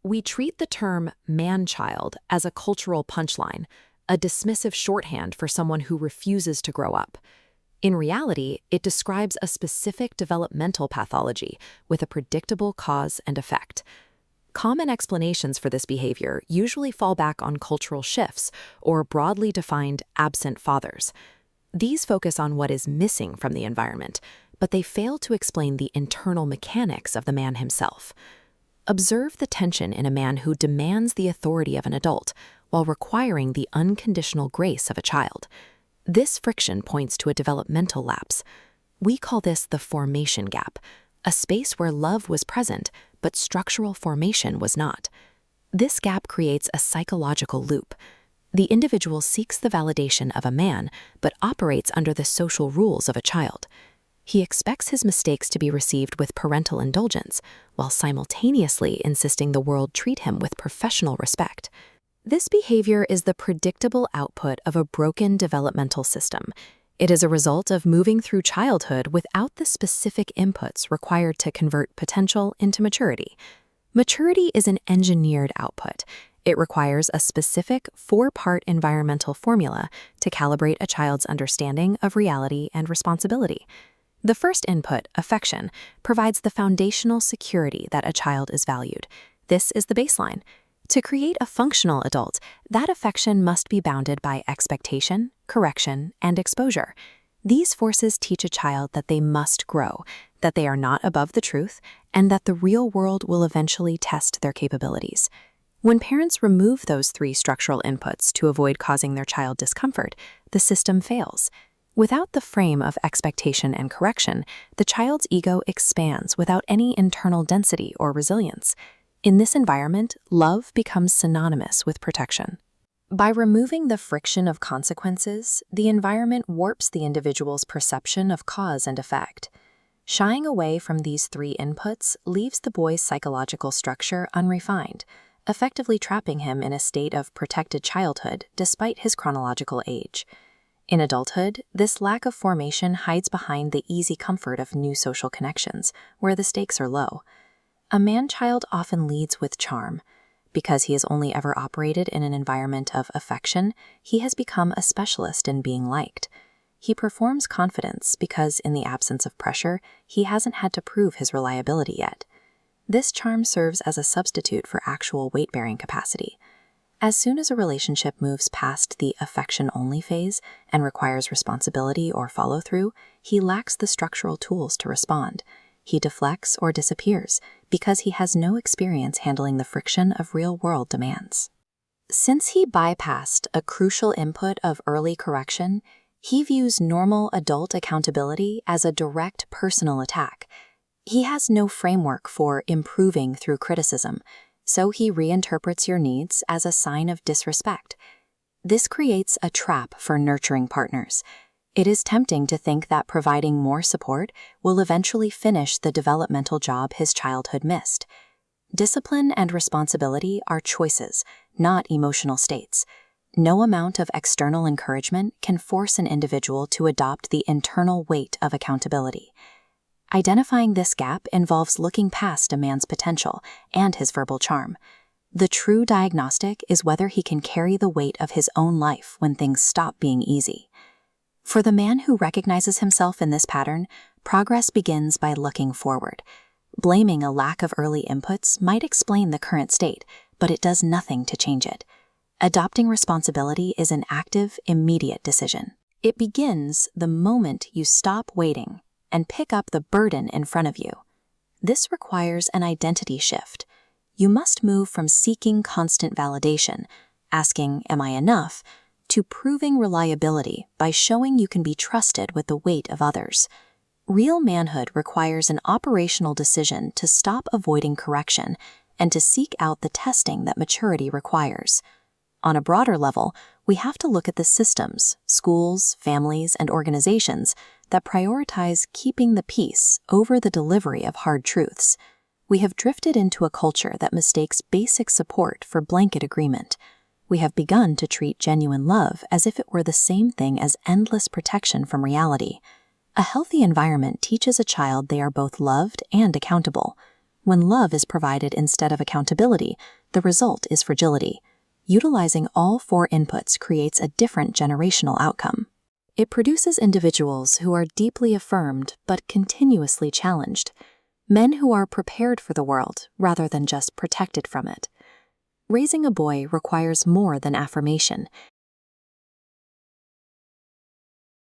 We treat the term man-child as a cultural punchline, a dismissive shorthand for someone who refuses to grow up. In reality, it describes a specific developmental pathology with a predictable cause and effect. Common explanations for this behavior usually fall back on cultural shifts or broadly defined absent fathers. These focus on what is missing from the environment, but they fail to explain the internal mechanics of the man himself. Observe the tension in a man who demands the authority of an adult while requiring the unconditional grace of a child. This friction points to a developmental lapse. We call this the formation gap, a space where love was present, but structural formation was not. This gap creates a psychological loop. The individual seeks the validation of a man, but operates under the social rules of a child. He expects his mistakes to be received with parental indulgence, while simultaneously insisting the world treat him with professional respect. This behavior is the predictable output of a broken developmental system. It is a result of moving through childhood without the specific inputs required to convert potential into maturity. Maturity is an engineered output. It requires a specific four-part environmental formula to calibrate a child's understanding of reality and responsibility. The first input, affection, provides the foundational security that a child is valued. This is the baseline. To create a functional adult, that affection must be bounded by expectation, correction, and exposure. These forces teach a child that they must grow, that they are not above the truth, and that the real world will eventually test their capabilities. When parents remove those three structural inputs to avoid causing their child discomfort, the system fails. Without the frame of expectation and correction, the child's ego expands without any internal density or resilience. In this environment, love becomes synonymous with protection. By removing the friction of consequences, the environment warps the individual's perception of cause and effect. Shying away from these three inputs leaves the boy's psychological structure unrefined, effectively trapping him in a state of protected childhood despite his chronological age. In adulthood, this lack of formation hides behind the easy comfort of new social connections, where the stakes are low. A man-child often leads with charm. Because he has only ever operated in an environment of affection, he has become a specialist in being liked. He performs confidence because, in the absence of pressure, he hasn't had to prove his reliability yet. This charm serves as a substitute for actual weight-bearing capacity. As soon as a relationship moves past the affection-only phase and requires responsibility or follow-through, he lacks the structural tools to respond. He deflects or disappears because he has no experience handling the friction of real-world demands. Since he bypassed a crucial input of early correction, he views normal adult accountability as a direct personal attack. He has no framework for improving through criticism, so he reinterprets your needs as a sign of disrespect. This creates a trap for nurturing partners. It is tempting to think that providing more support will eventually finish the developmental job his childhood missed. Discipline and responsibility are choices, not emotional states. No amount of external encouragement can force an individual to adopt the internal weight of accountability. Identifying this gap involves looking past a man's potential and his verbal charm. The true diagnostic is whether he can carry the weight of his own life when things stop being easy. For the man who recognizes himself in this pattern, progress begins by looking forward. Blaming a lack of early inputs might explain the current state, but it does nothing to change it. Adopting responsibility is an active, immediate decision. It begins the moment you stop waiting and pick up the burden in front of you. This requires an identity shift. You must move from seeking constant validation, asking, "Am I enough?" to proving reliability by showing you can be trusted with the weight of others. Real manhood requires an operational decision to stop avoiding correction and to seek out the testing that maturity requires. On a broader level, we have to look at the systems, schools, families, and organizations that prioritize keeping the peace over the delivery of hard truths. We have drifted into a culture that mistakes basic support for blanket agreement. We have begun to treat genuine love as if it were the same thing as endless protection from reality. A healthy environment teaches a child they are both loved and accountable. When love is provided instead of accountability, the result is fragility. Utilizing all four inputs creates a different generational outcome. It produces individuals who are deeply affirmed but continuously challenged, men who are prepared for the world rather than just protected from it. Raising a boy requires more than affirmation.